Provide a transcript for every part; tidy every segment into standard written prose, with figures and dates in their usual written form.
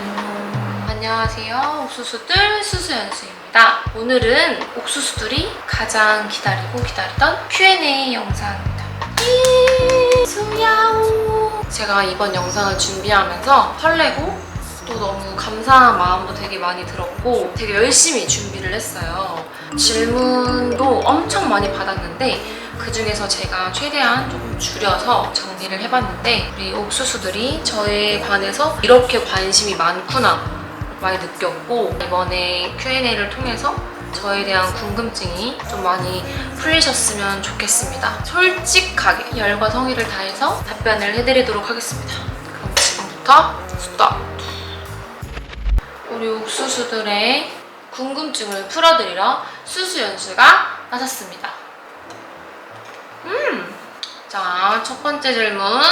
안녕하세요. 옥수수들 수수연수입니다. 오늘은 옥수수들이 가장 기다리고 기다리던 Q&A 영상입니다. 수야오! 제가 이번 영상을 준비하면서 설레고 또 너무 감사한 마음도 되게 많이 들었고 되게 열심히 준비를 했어요. 질문도 엄청 많이 받았는데 그 중에서 제가 최대한 조금 줄여서 정리를 해봤는데 우리 옥수수들이 저에 관해서 이렇게 관심이 많구나 많이 느꼈고 이번에 Q&A를 통해서 저에 대한 궁금증이 좀 많이 풀리셨으면 좋겠습니다. 솔직하게 열과 성의를 다해서 답변을 해드리도록 하겠습니다. 그럼 지금부터 스타트! 우리 옥수수들의 궁금증을 풀어드리러 수수연수가 나섰습니다. 자, 첫 번째 질문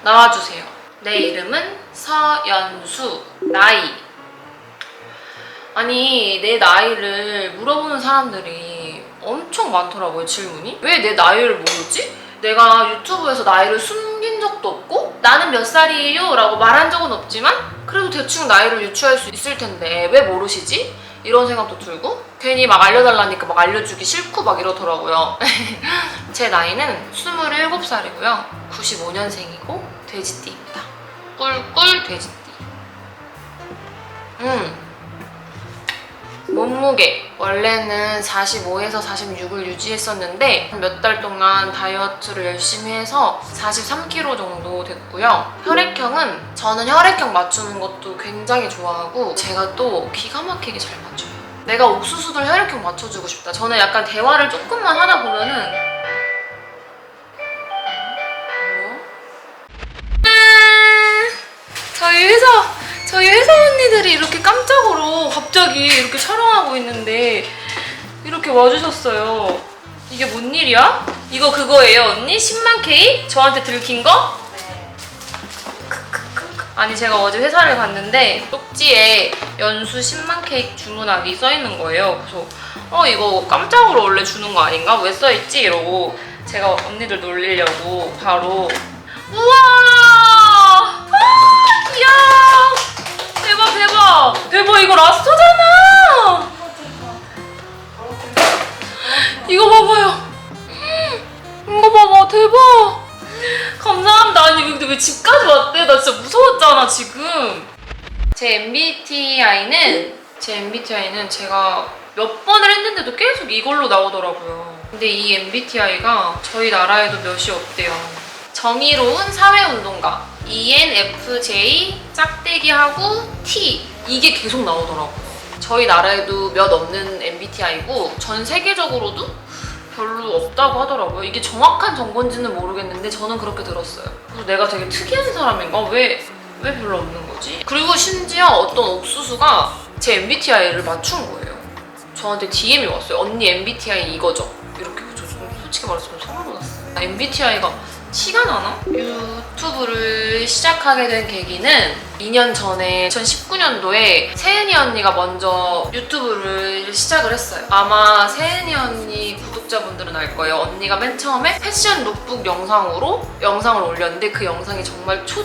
나와주세요. 내 이름은 서연수. 나이. 아니, 내 나이를 물어보는 사람들이 엄청 많더라고요, 질문이. 왜 내 나이를 모르지? 내가 유튜브에서 나이를 숨긴 적도 없고 나는 몇 살이에요? 라고 말한 적은 없지만 그래도 대충 나이를 유추할 수 있을 텐데 왜 모르시지? 이런 생각도 들고 괜히 막 알려달라니까 막 알려주기 싫고 막 이러더라고요. 제 나이는 27살이고요. 95년생이고 돼지띠입니다. 꿀꿀 돼지띠. 몸무게 원래는 45에서 46을 유지했었는데 몇 달 동안 다이어트를 열심히 해서 43kg 정도 됐고요. 혈액형은 저는 혈액형 맞추는 것도 굉장히 좋아하고 제가 또 기가 막히게 잘 맞춰요. 내가 옥수수들 혈액형 맞춰주고 싶다. 저는 약간 대화를 조금만 하다 보면은 저희 회사 언니들이 이렇게 깜짝으로 갑자기 이렇게 촬영하고 있는데 이렇게 와주셨어요. 이게 뭔 일이야? 이거 그거예요 언니? 10만 K? 저한테 들킨 거? 네. 아니 제가 어제 회사를 갔는데 쪽지에 연수 10만 K 주문하기 써있는 거예요. 그래서 이거 깜짝으로 원래 주는 거 아닌가? 왜 써있지? 이러고 제가 언니들 놀리려고 바로 우와! 이야! 대박 이거 라스터잖아. 이거 봐봐요. 이거 봐봐 대박. 감사합니다. 아니 근데 왜 집까지 왔대? 나 진짜 무서웠잖아 지금. 제 MBTI는 제가 몇 번을 했는데도 계속 이걸로 나오더라고요. 근데 이 MBTI가 저희 나라에도 몇이 없대요. 정의로운 사회운동가 ENFJ 짝대기하고 T 이게 계속 나오더라고요. 저희 나라에도 몇 없는 MBTI고 전 세계적으로도 별로 없다고 하더라고요. 이게 정확한 정보인지는 모르겠는데 저는 그렇게 들었어요. 그래서 내가 되게 특이한 사람인가? 왜 별로 없는 거지? 그리고 심지어 어떤 옥수수가 제 MBTI를 맞춘 거예요. 저한테 DM이 왔어요. 언니 MBTI 이거죠? 이렇게. 저 솔직히 말해서 소름 돋았어요. MBTI가 티가 나나? 유튜브를 시작하게 된 계기는 2년 전에 2019년도에 세은이 언니가 먼저 유튜브를 시작을 했어요. 아마 세은이 언니 구독자분들은 알 거예요. 언니가 맨 처음에 패션 룩북 영상으로 영상을 올렸는데 그 영상이 정말 초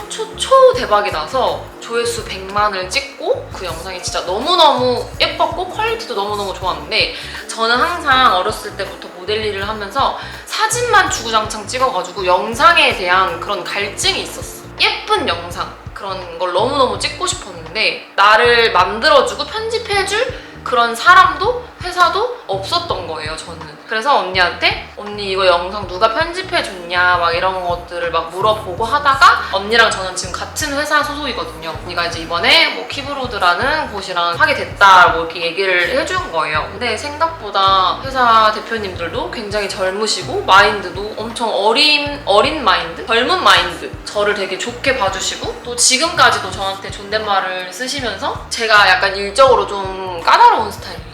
대박이 나서 조회수 100만을 찍고 그 영상이 진짜 너무너무 예뻤고 퀄리티도 너무너무 좋았는데 저는 항상 어렸을 때부터 모델 일을 하면서 사진만 주구장창 찍어가지고 영상에 대한 그런 갈증이 있었어. 예쁜 영상 그런 걸 너무너무 찍고 싶었는데 나를 만들어주고 편집해줄 그런 사람도 회사도 없었던 거예요 저는. 그래서 언니한테 언니 이거 영상 누가 편집해줬냐 막 이런 것들을 막 물어보고 하다가 언니랑 저는 지금 같은 회사 소속이거든요. 언니가 이제 이번에 뭐 키브로드라는 곳이랑 하게 됐다고 이렇게 얘기를 해준 거예요. 근데 생각보다 회사 대표님들도 굉장히 젊으시고 마인드도 엄청 어린 마인드? 젊은 마인드. 저를 되게 좋게 봐주시고 또 지금까지도 저한테 존댓말을 쓰시면서 제가 약간 일적으로 좀 까다로운 스타일이에요.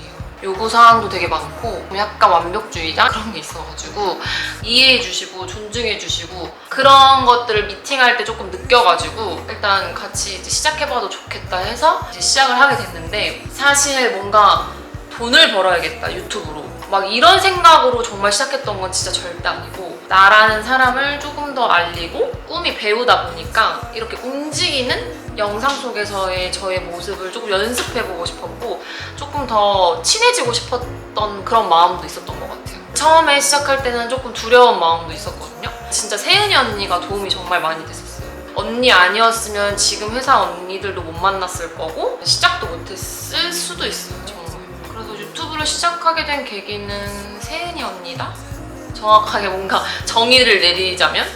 요구사항도 되게 많고 약간 완벽주의자 그런 게 있어가지고 이해해주시고 존중해주시고 그런 것들을 미팅할 때 조금 느껴가지고 일단 같이 이제 시작해봐도 좋겠다 해서 이제 시작을 하게 됐는데 사실 뭔가 돈을 벌어야겠다 유튜브로 막 이런 생각으로 정말 시작했던 건 진짜 절대 아니고 나라는 사람을 조금 더 알리고 꿈이 배우다 보니까 이렇게 움직이는 영상 속에서의 저의 모습을 조금 연습해보고 싶었고 조금 더 친해지고 싶었던 그런 마음도 있었던 것 같아요. 처음에 시작할 때는 조금 두려운 마음도 있었거든요. 진짜 세은이 언니가 도움이 정말 많이 됐었어요. 언니 아니었으면 지금 회사 언니들도 못 만났을 거고 시작도 못했을 수도 있어요, 정말. 그래서 유튜브를 시작하게 된 계기는 세은이 언니다? 정확하게 뭔가 정의를 내리자면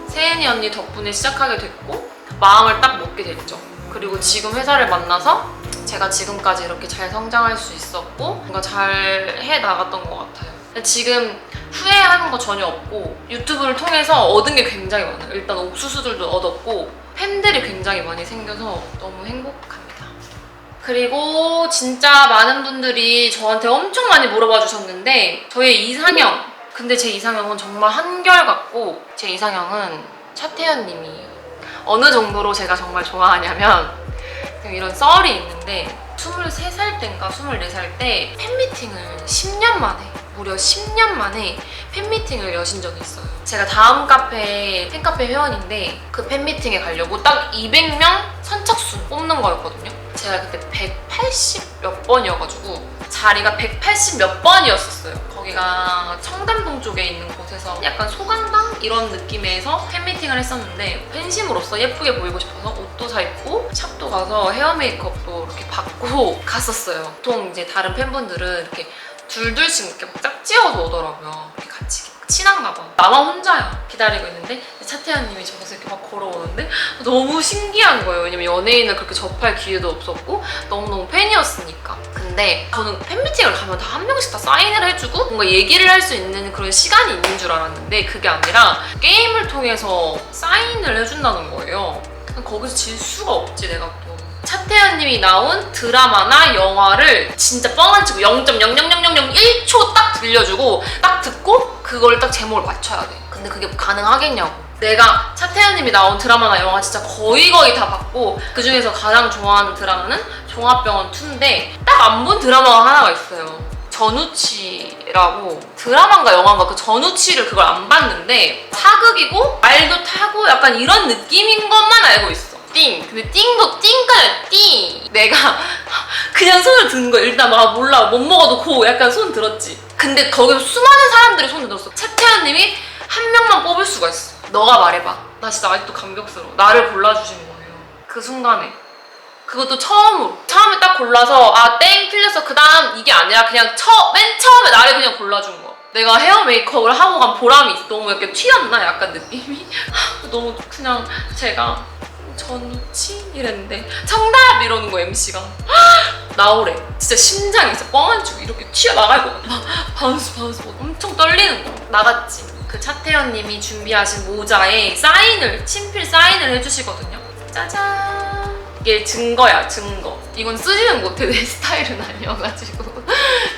세은이 언니 덕분에 시작하게 됐고 마음을 딱 먹게 됐죠. 그리고 지금 회사를 만나서 제가 지금까지 이렇게 잘 성장할 수 있었고 뭔가 잘 해나갔던 것 같아요. 지금 후회하는 거 전혀 없고 유튜브를 통해서 얻은 게 굉장히 많아요. 일단 옥수수들도 얻었고 팬들이 굉장히 많이 생겨서 너무 행복합니다. 그리고 진짜 많은 분들이 저한테 엄청 많이 물어봐 주셨는데 저의 이상형, 근데 제 이상형은 정말 한결같고 제 이상형은 차태현님이에요. 어느 정도로 제가 정말 좋아하냐면 이런 썰이 있는데 23살 때인가 24살 때 팬미팅을 10년 만에 무려 10년 만에 팬미팅을 여신 적이 있어요. 제가 다음 카페 팬카페 회원인데 그 팬미팅에 가려고 딱 200명 선착순 뽑는 거였거든요. 제가 그때 180 몇 번이어가지고 자리가 180 몇 번이었었어요. 거기가 청담동 쪽에 있는 곳에서 약간 소강당 이런 느낌에서 팬미팅을 했었는데 팬심으로서 예쁘게 보이고 싶어서 옷도 사 입고 샵도 가서 헤어 메이크업도 이렇게 받고 갔었어요. 보통 이제 다른 팬분들은 이렇게 둘둘씩 이렇게 막 짝지어서 오더라고요. 이렇게 같이 친한가 봐. 나만 혼자야 기다리고 있는데 차태현님이 저기서 이렇게 막 걸어오는데 너무 신기한 거예요. 왜냐면 연예인을 그렇게 접할 기회도 없었고 너무너무 팬이었으니까. 근데 저는 팬미팅을 가면 다 한 명씩 다 사인을 해주고 뭔가 얘기를 할 수 있는 그런 시간이 있는 줄 알았는데 그게 아니라 게임을 통해서 사인을 해준다는 거예요. 거기서 질 수가 없지 내가 또. 차태현님이 나온 드라마나 영화를 진짜 뻥안 치고 0.00001초 딱 들려주고 딱 듣고 그걸 딱 제목을 맞춰야 돼. 근데 그게 가능하겠냐고. 내가 차태현님이 나온 드라마나 영화 진짜 거의 다 봤고 그 중에서 가장 좋아하는 드라마는 종합병원 2인데 딱 안 본 드라마가 하나가 있어요. 전우치라고 드라마인가 영화인가 그 전우치를 그걸 안 봤는데 사극이고 말도 타고 약간 이런 느낌인 것만 알고 있어. 띵! 근데 띵도 띵까지 띵! 내가 그냥 손을 든 거야. 일단 막 몰라 못 먹어도 고 약간 손 들었지. 근데 거기서 수많은 사람들이 손을 들었어. 차태현님이 한 명만 뽑을 수가 있어. 너가 말해봐. 나 진짜 아직도 감격스러워. 나를 골라주신 거예요. 그 순간에. 그것도 처음으로. 처음에 딱 골라서 아 땡 틀렸어. 그 다음 이게 아니라 그냥 맨 처음에 나를 그냥 골라준 거야. 내가 헤어 메이크업을 하고 간 보람이 있어. 너무 이렇게 튀었나? 약간 느낌이? 너무 그냥 제가 전우치? 이랬는데 정답! 이러는 거 MC가 나오래. 진짜 심장이 진짜 뻥안 치고 이렇게 튀어나갈 것 같아. 바운스 엄청 떨리는 거. 나갔지. 그 차태현님이 준비하신 모자에 사인을 친필 사인을 해주시거든요. 짜잔. 이게 증거야 증거. 이건 쓰지는 못해. 내 스타일은 아니어가지고.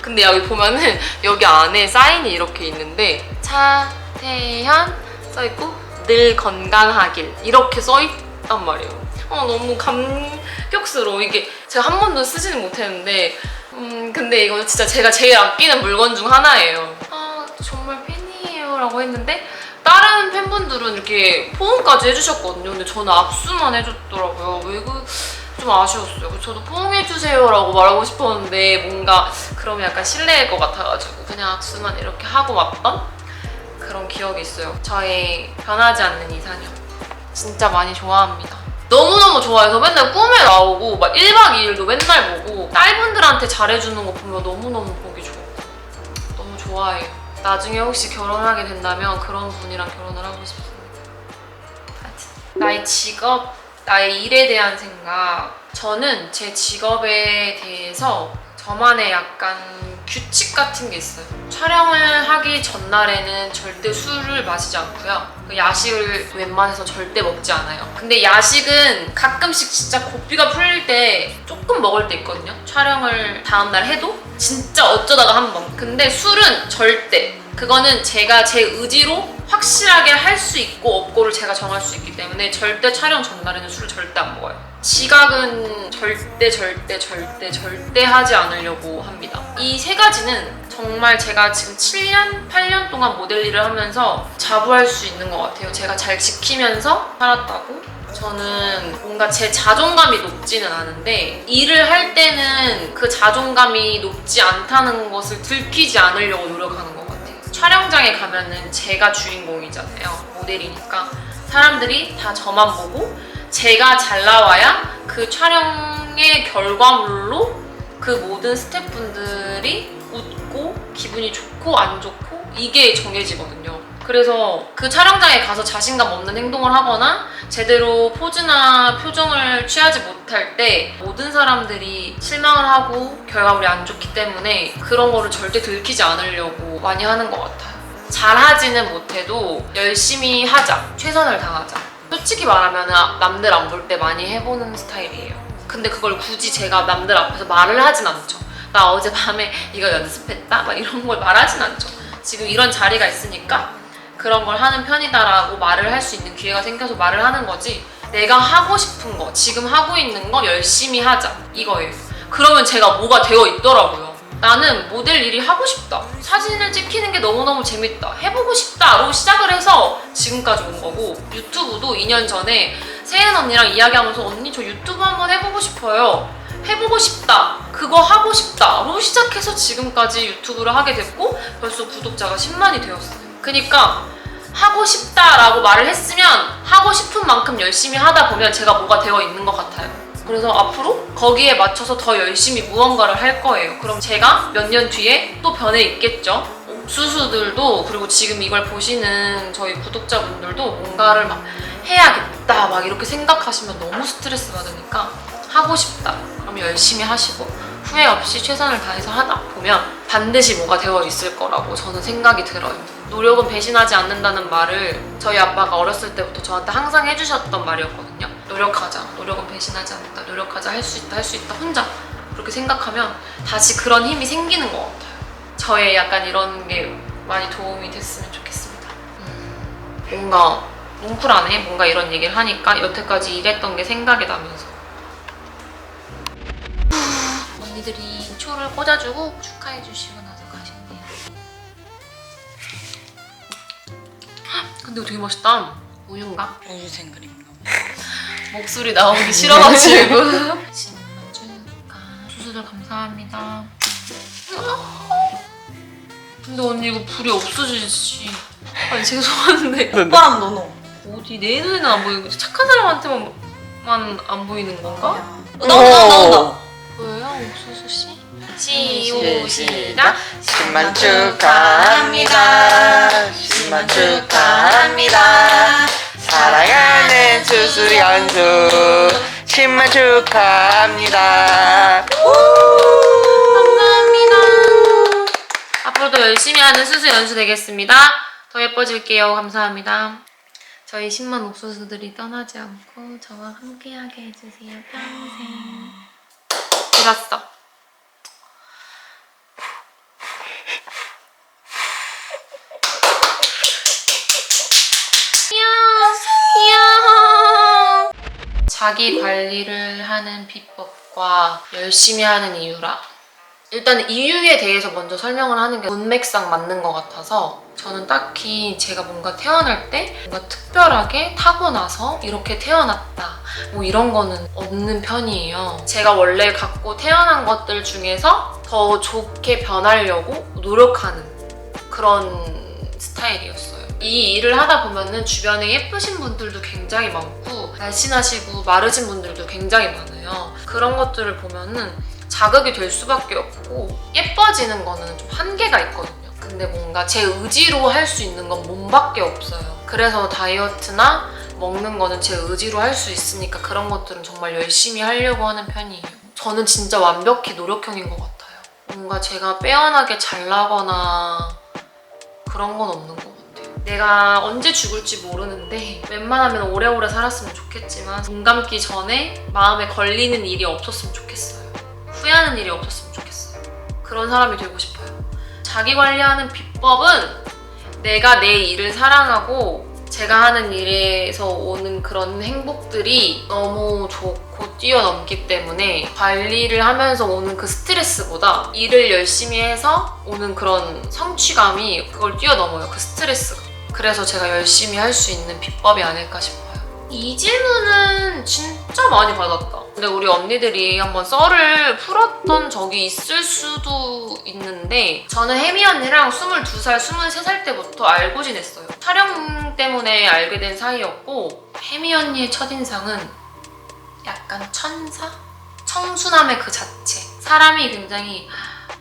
근데 여기 보면은 여기 안에 사인이 이렇게 있는데 차태현 써있고 늘 건강하길 이렇게 써있단 말이에요. 너무 감격스러워. 이게 제가 한 번도 쓰지는 못했는데 근데 이거 진짜 제가 제일 아끼는 물건 중 하나예요. 아 정말 팬이에요 라고 했는데 다른 팬분들은 이렇게 포옹까지 해주셨거든요. 근데 저는 압수만 해줬더라고요. 왜 좀 아쉬웠어요. 저도 포옹해주세요 라고 말하고 싶었는데 뭔가 그러면 약간 실례일 것 같아가지고 그냥 압수만 이렇게 하고 왔던 그런 기억이 있어요. 저의 변하지 않는 이상형. 진짜 많이 좋아합니다. 너무너무 좋아해서 맨날 꿈에 나오고 막 1박 2일도 맨날 보고 딸분들한테 잘해주는 거 보면 너무너무 보기 좋고 너무 좋아해요. 나중에 혹시 결혼하게 된다면 그런 분이랑 결혼을 하고 싶습니다. 나의 직업, 나의 일에 대한 생각. 저는 제 직업에 대해서 저만의 약간 규칙 같은 게 있어요. 촬영을 하기 전날에는 절대 술을 마시지 않고요. 야식을 웬만해서 절대 먹지 않아요. 근데 야식은 가끔씩 진짜 고삐가 풀릴 때 조금 먹을 때 있거든요. 촬영을 다음날 해도 진짜 어쩌다가 한 번. 근데 술은 절대. 그거는 제가 제 의지로 확실하게 할 수 있고 없고를 제가 정할 수 있기 때문에 절대 촬영 전날에는 술을 절대 안 먹어요. 지각은 절대 하지 않으려고 합니다. 이 세 가지는 정말 제가 지금 7년, 8년 동안 모델 일을 하면서 자부할 수 있는 것 같아요. 제가 잘 지키면서 살았다고 저는 뭔가 제 자존감이 높지는 않은데 일을 할 때는 그 자존감이 높지 않다는 것을 들키지 않으려고 노력하는 것 같아요. 촬영장에 가면은 제가 주인공이잖아요. 모델이니까 사람들이 다 저만 보고 제가 잘 나와야 그 촬영의 결과물로 그 모든 스태프분들이 웃고 기분이 좋고 안 좋고 이게 정해지거든요. 그래서 그 촬영장에 가서 자신감 없는 행동을 하거나 제대로 포즈나 표정을 취하지 못할 때 모든 사람들이 실망을 하고 결과물이 안 좋기 때문에 그런 거를 절대 들키지 않으려고 많이 하는 것 같아요. 잘하지는 못해도 열심히 하자, 최선을 다하자. 솔직히 말하면 남들 안 볼 때 많이 해보는 스타일이에요. 근데 그걸 굳이 제가 남들 앞에서 말을 하진 않죠. 나 어젯밤에 이거 연습했다? 막 이런 걸 말하진 않죠. 지금 이런 자리가 있으니까 그런 걸 하는 편이다라고 말을 할 수 있는 기회가 생겨서 말을 하는 거지, 내가 하고 싶은 거, 지금 하고 있는 거 열심히 하자 이거예요. 그러면 제가 뭐가 되어 있더라고요. 나는 모델 일이 하고 싶다, 사진을 찍히는 게 너무너무 재밌다, 해보고 싶다로 시작을 해서 지금까지 온 거고, 유튜브도 2년 전에 세은 언니랑 이야기하면서 언니 저 유튜브 한번 해보고 싶어요, 해보고 싶다, 그거 하고 싶다로 시작해서 지금까지 유튜브를 하게 됐고 벌써 구독자가 10만이 되었어요. 그러니까 하고 싶다라고 말을 했으면 하고 싶은 만큼 열심히 하다 보면 제가 뭐가 되어 있는 것 같아요. 그래서 앞으로 거기에 맞춰서 더 열심히 무언가를 할 거예요. 그럼 제가 몇 년 뒤에 또 변해 있겠죠. 옥수수들도, 그리고 지금 이걸 보시는 저희 구독자분들도 뭔가를 막 해야겠다 막 이렇게 생각하시면 너무 스트레스 받으니까 하고 싶다 그러면 열심히 하시고 후회 없이 최선을 다해서 하다 보면 반드시 뭐가 되어 있을 거라고 저는 생각이 들어요. 노력은 배신하지 않는다는 말을 저희 아빠가 어렸을 때부터 저한테 항상 해주셨던 말이었거든요. 노력하자, 노력은 배신하지 않는다, 노력하자, 할 수 있다, 할 수 있다, 혼자 그렇게 생각하면 다시 그런 힘이 생기는 것 같아요. 저의 약간 이런 게 많이 도움이 됐으면 좋겠습니다. 뭔가 뭉클하네, 뭔가 이런 얘기를 하니까 여태까지 일했던 게 생각이 나면서. 언니들이 초를 꽂아주고 축하해주시고 나서 가셨네요. 근데 이거 되게 맛있다. 우유인가? 우유 생크림인가? 목소리 나오기 싫어가지고. 신만 축하. 수수들 감사합니다. 근데 언니 이거 불이 없어지지. 아니 죄송한데. 오빠랑 너너. 어디 내 눈에는 안 보이고 착한 사람한테만 안 보이는 건가? 나온다. 뭐예요, 옥수수 씨? 시작. 10만 축하합니다. 10만 축하합니다. 사랑하는 수수연수 10만 축하합니다. 감사합니다. 앞으로도 열심히 하는 수수 연수 되겠습니다. 더 예뻐질게요. 감사합니다. 저희 10만 옥수수들이 떠나지 않고 저와 함께하게 해주세요. 평생. 들었어. 귀여워. 자기 관리를 하는 비법과 열심히 하는 이유라. 일단 이유에 대해서 먼저 설명을 하는 게 문맥상 맞는 것 같아서, 저는 딱히 제가 뭔가 태어날 때 뭔가 특별하게 타고나서 이렇게 태어났다 뭐 이런 거는 없는 편이에요. 제가 원래 갖고 태어난 것들 중에서 더 좋게 변하려고 노력하는 그런 스타일이었어요. 이 일을 하다 보면은 주변에 예쁘신 분들도 굉장히 많고 날씬하시고 마르신 분들도 굉장히 많아요. 그런 것들을 보면은 자극이 될 수밖에 없고, 예뻐지는 거는 좀 한계가 있거든요. 근데 뭔가 제 의지로 할 수 있는 건 몸밖에 없어요. 그래서 다이어트나 먹는 거는 제 의지로 할 수 있으니까 그런 것들은 정말 열심히 하려고 하는 편이에요. 저는 진짜 완벽히 노력형인 것 같아요. 뭔가 제가 빼어나게 잘나거나 그런 건 없는 것 같아요. 내가 언제 죽을지 모르는데 웬만하면 오래오래 살았으면 좋겠지만 눈 감기 전에 마음에 걸리는 일이 없었으면 좋겠어요. 후회하는 일이 없었으면 좋겠어요. 그런 사람이 되고 싶어요. 자기 관리하는 비법은 내가 내 일을 사랑하고 제가 하는 일에서 오는 그런 행복들이 너무 좋고 뛰어넘기 때문에 관리를 하면서 오는 그 스트레스보다 일을 열심히 해서 오는 그런 성취감이 그걸 뛰어넘어요. 그 스트레스가. 그래서 제가 열심히 할 수 있는 비법이 아닐까 싶어요. 이 질문은 진짜 많이 받았다. 근데 우리 언니들이 한번 썰을 풀었던 적이 있을 수도 있는데 저는 혜미 언니랑 22살, 23살 때부터 알고 지냈어요. 촬영 때문에 알게 된 사이였고 혜미 언니의 첫인상은 약간 천사? 청순함의 그 자체. 사람이 굉장히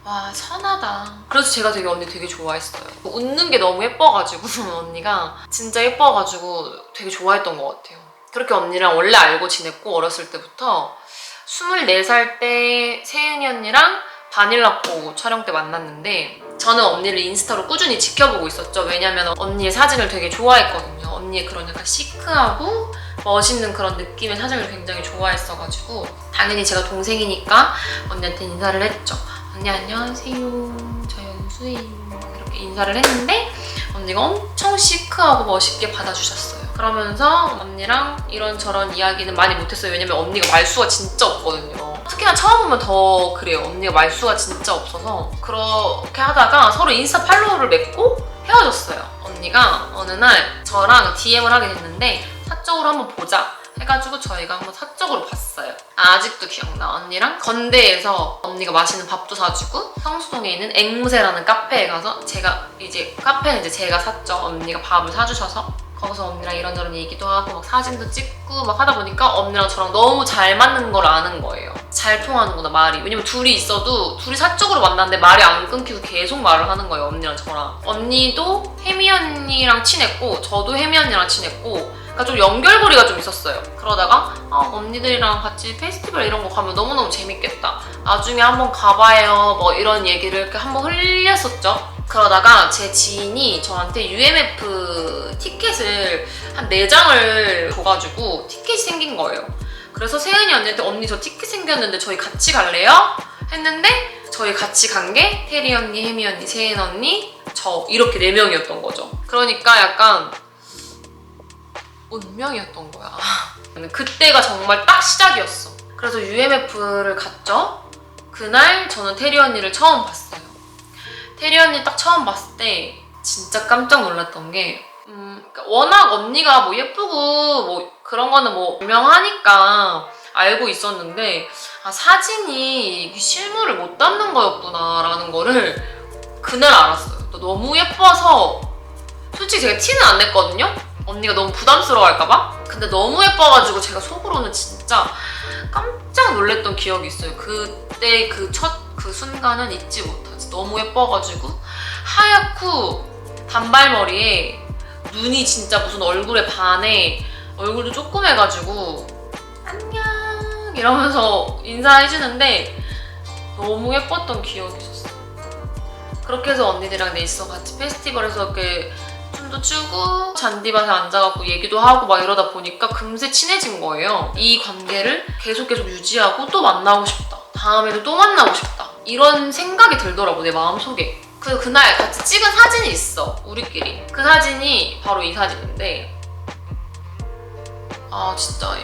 와 선하다. 그래서 제가 되게 언니 되게 좋아했어요. 웃는 게 너무 예뻐가지고 언니가 진짜 예뻐가지고 되게 좋아했던 것 같아요. 그렇게 언니랑 원래 알고 지냈고 어렸을 때부터 24살 때 세은이 언니랑 바닐라코 촬영 때 만났는데 저는 언니를 인스타로 꾸준히 지켜보고 있었죠. 왜냐면 언니의 사진을 되게 좋아했거든요. 언니의 그런 약간 시크하고 멋있는 그런 느낌의 사진을 굉장히 좋아했어가지고 당연히 제가 동생이니까 언니한테 인사를 했죠. 언니 안녕하세요. 저 연수예요. 이렇게 인사를 했는데 언니가 엄청 시크하고 멋있게 받아주셨어요. 그러면서 언니랑 이런저런 이야기는 많이 못했어요. 왜냐면 언니가 말수가 진짜 없거든요. 특히나 처음 보면 더 그래요. 언니가 말수가 진짜 없어서 그렇게 하다가 서로 인스타 팔로우를 맺고 헤어졌어요. 언니가 어느 날 저랑 DM을 하게 됐는데 사적으로 한번 보자 해가지고 저희가 한번 사적으로 봤어요. 아직도 기억나. 언니랑 건대에서 언니가 맛있는 밥도 사주고 성수동에 있는 앵무새라는 카페에 가서 제가 이제 카페는 이제 제가 샀죠. 언니가 밥을 사주셔서 거기서 언니랑 이런저런 얘기도 하고 막 사진도 찍고 막 하다 보니까 언니랑 저랑 너무 잘 맞는 걸 아는 거예요. 잘 통하는구나 말이. 왜냐면 둘이 있어도 둘이 사적으로 만났는데 말이 안 끊기고 계속 말을 하는 거예요. 언니랑 저랑. 언니도 혜미 언니랑 친했고 저도 혜미 언니랑 친했고 그러니까 좀 연결고리가 좀 있었어요. 그러다가 언니들이랑 같이 페스티벌 이런 거 가면 너무너무 재밌겠다. 나중에 한번 가봐요. 뭐 이런 얘기를 이렇게 한번 흘렸었죠. 그러다가 제 지인이 저한테 UMF 티켓을 한 4장을 줘가지고 티켓이 생긴 거예요. 그래서 세은이 언니한테 언니 저 티켓 생겼는데 저희 같이 갈래요? 했는데 저희 같이 간 게 태리 언니, 혜미 언니, 세은 언니, 저 이렇게 4명이었던 거죠. 그러니까 약간 운명이었던 거야. 그때가 정말 딱 시작이었어. 그래서 UMF를 갔죠. 그날 저는 태리 언니를 처음 봤어요. 태리 언니 딱 처음 봤을 때 진짜 깜짝 놀랐던 게 그러니까 워낙 언니가 뭐 예쁘고 뭐 그런 거는 뭐 유명하니까 알고 있었는데 사진이 실물을 못 담는 거였구나 라는 거를 그날 알았어요. 너무 예뻐서 솔직히 제가 티는 안 냈거든요. 언니가 너무 부담스러워할까봐? 근데 너무 예뻐가지고 제가 속으로는 진짜 깜짝 놀랐던 기억이 있어요. 그때 그 순간은 잊지 못하지. 너무 예뻐가지고 하얗고 단발머리에 눈이 진짜 무슨 얼굴에 반해 얼굴도 조그매가지고 안녕 이러면서 인사해주는데 너무 예뻤던 기억이 있었어요. 그렇게 해서 언니들이랑 넷이서 같이 페스티벌에서 이렇게 춤도 추고 잔디밭에 앉아갖고 얘기도 하고 막 이러다 보니까 금세 친해진 거예요. 이 관계를 계속 유지하고 또 만나고 싶다. 다음에도 또 만나고 싶다. 이런 생각이 들더라고 내 마음속에. 그날 같이 찍은 사진이 있어. 우리끼리. 그 사진이 바로 이 사진인데 진짜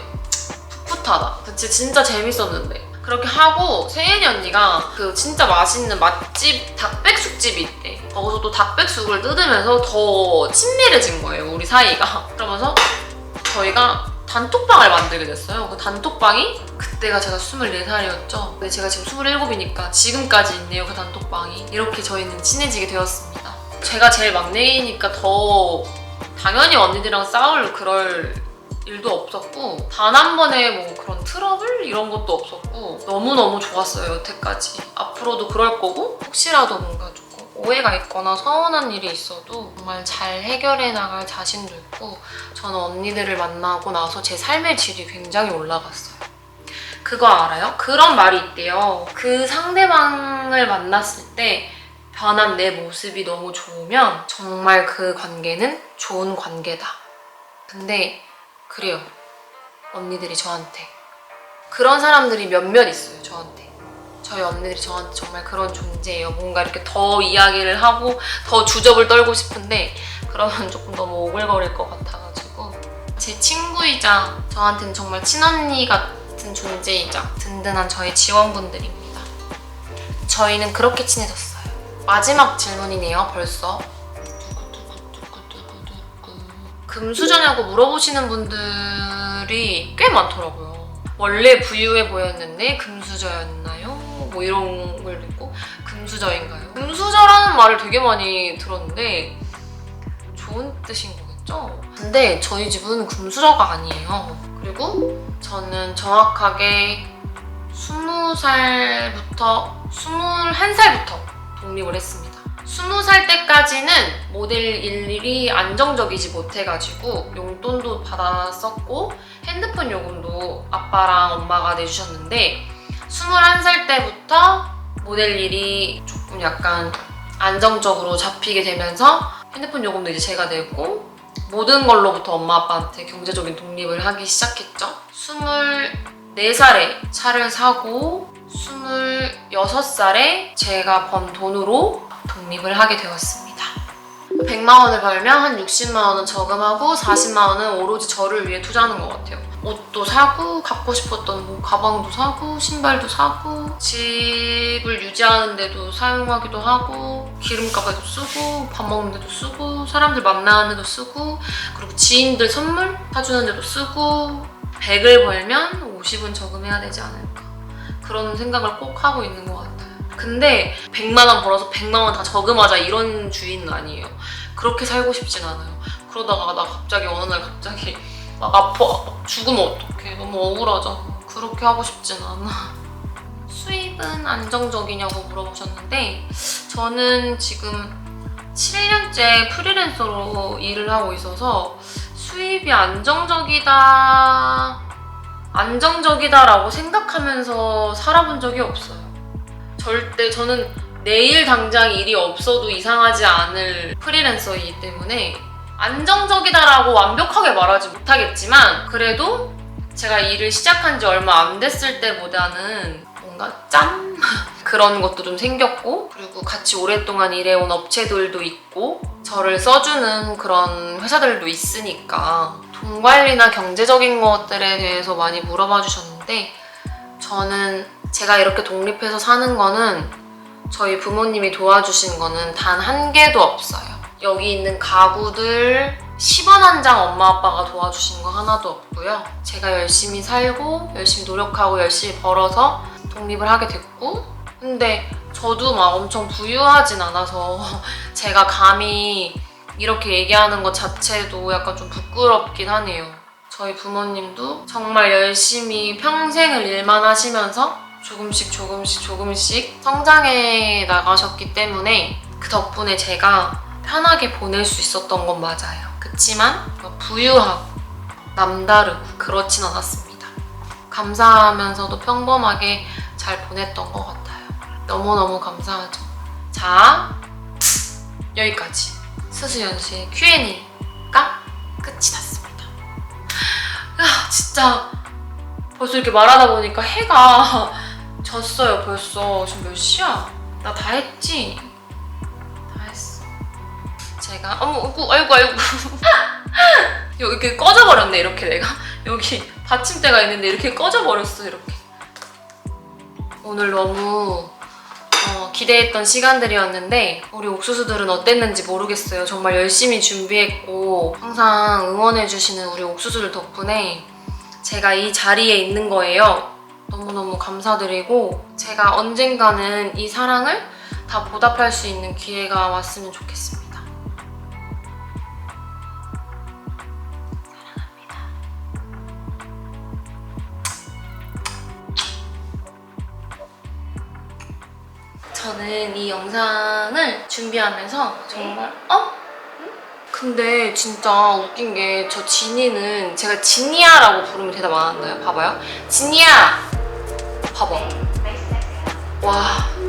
풋풋하다. 그치 진짜 재밌었는데. 그렇게 하고 세은이 언니가 그 진짜 맛있는 맛집 닭백숙집이 있대. 거기서 또 닭백숙을 뜯으면서 더 친밀해진 거예요, 우리 사이가. 그러면서 저희가 단톡방을 만들게 됐어요. 그 단톡방이 그때가 제가 24살이었죠. 근데 제가 지금 27이니까 지금까지 있네요, 그 단톡방이. 이렇게 저희는 친해지게 되었습니다. 제가 제일 막내이니까 더 당연히 언니들이랑 싸울 그럴 일도 없었고 단 한 번의 뭐 그런 트러블 이런 것도 없었고 너무너무 좋았어요, 여태까지. 앞으로도 그럴 거고 혹시라도 뭔가 조금 오해가 있거나 서운한 일이 있어도 정말 잘 해결해 나갈 자신도 있고 저는 언니들을 만나고 나서 제 삶의 질이 굉장히 올라갔어요. 그거 알아요? 그런 말이 있대요. 그 상대방을 만났을 때 변한 내 모습이 너무 좋으면 정말 그 관계는 좋은 관계다. 근데 그래요. 언니들이 저한테. 그런 사람들이 몇몇 있어요, 저한테. 저희 언니들이 저한테 정말 그런 존재예요. 뭔가 이렇게 더 이야기를 하고 더 주접을 떨고 싶은데 그러면 조금 너무 오글거릴 것 같아가지고 제 친구이자 저한테는 정말 친언니 같은 존재이자 든든한 저희 지원분들입니다. 저희는 그렇게 친해졌어요. 마지막 질문이네요, 벌써. 금수저냐고 물어보시는 분들이 꽤 많더라고요. 원래 부유해 보였는데 금수저였나요? 뭐 이런 걸 듣고 금수저인가요? 금수저라는 말을 되게 많이 들었는데 좋은 뜻인 거겠죠? 근데 저희 집은 금수저가 아니에요. 그리고 저는 정확하게 21살부터 독립을 했습니다. 20살 때까지는 모델 일일이 안정적이지 못해가지고 용돈도 받았었고 핸드폰 요금도 아빠랑 엄마가 내주셨는데 21살 때부터 모델 일이 조금 약간 안정적으로 잡히게 되면서 핸드폰 요금도 이제 제가 내고 모든 걸로부터 엄마 아빠한테 경제적인 독립을 하기 시작했죠. 24살에 차를 사고 26살에 제가 번 돈으로 독립을 하게 되었습니다. 100만 원을 벌면 한 60만 원은 저금하고 40만 원은 오로지 저를 위해 투자하는 것 같아요. 옷도 사고 갖고 싶었던 뭐 가방도 사고 신발도 사고 집을 유지하는 데도 사용하기도 하고 기름값에도 쓰고 밥 먹는 데도 쓰고 사람들 만나는 데도 쓰고 그리고 지인들 선물 사주는 데도 쓰고 100을 벌면 50은 저금해야 되지 않을까 그런 생각을 꼭 하고 있는 것 같아요. 근데 100만 원 벌어서 100만 원 다 저금하자 이런 주의는 아니에요. 그렇게 살고 싶진 않아요. 그러다가 나 갑자기 어느 날 갑자기 막 아파 죽으면 어떡해. 너무 억울하잖아. 그렇게 하고 싶진 않아. 수입은 안정적이냐고 물어보셨는데 저는 지금 7년째 프리랜서로 일을 하고 있어서 수입이 안정적이다라고 생각하면서 살아본 적이 없어요. 절대 저는 내일 당장 일이 없어도 이상하지 않을 프리랜서이기 때문에 안정적이다라고 완벽하게 말하지 못하겠지만 그래도 제가 일을 시작한 지 얼마 안 됐을 때보다는 뭔가 짠? 그런 것도 좀 생겼고 그리고 같이 오랫동안 일해온 업체들도 있고 저를 써주는 그런 회사들도 있으니까 돈 관리나 경제적인 것들에 대해서 많이 물어봐 주셨는데 저는 제가 이렇게 독립해서 사는 거는 저희 부모님이 도와주신 거는 단 한 개도 없어요. 여기 있는 가구들 10원 한 장 엄마 아빠가 도와주신 거 하나도 없고요. 제가 열심히 살고 열심히 노력하고 열심히 벌어서 독립을 하게 됐고 근데 저도 막 엄청 부유하진 않아서 제가 감히 이렇게 얘기하는 것 자체도 약간 좀 부끄럽긴 하네요. 저희 부모님도 정말 열심히 평생을 일만 하시면서 조금씩 성장해 나가셨기 때문에 그 덕분에 제가 편하게 보낼 수 있었던 건 맞아요. 그치만 부유하고 남다르고 그렇진 않았습니다. 감사하면서도 평범하게 잘 보냈던 것 같아요. 너무너무 감사하죠. 자, 여기까지 스수연수의 Q&A가 끝이 났습니다. 진짜 벌써 이렇게 말하다 보니까 해가 졌어요. 벌써 지금 몇 시야? 나 다 했지? 다 했어. 제가 아이고 이렇게 꺼져버렸네. 이렇게 내가 여기 받침대가 있는데 이렇게 꺼져버렸어. 이렇게 오늘 너무 기대했던 시간들이었는데 우리 옥수수들은 어땠는지 모르겠어요. 정말 열심히 준비했고 항상 응원해주시는 우리 옥수수들 덕분에 제가 이 자리에 있는 거예요. 너무너무 감사드리고 제가 언젠가는 이 사랑을 다 보답할 수 있는 기회가 왔으면 좋겠습니다. 저는 이 영상을 준비하면서 정말 근데 진짜 웃긴 게 저 진이는 제가 진이야라고 부르면 대답 안 한다요. 봐봐요. 진이야! 봐봐. 와.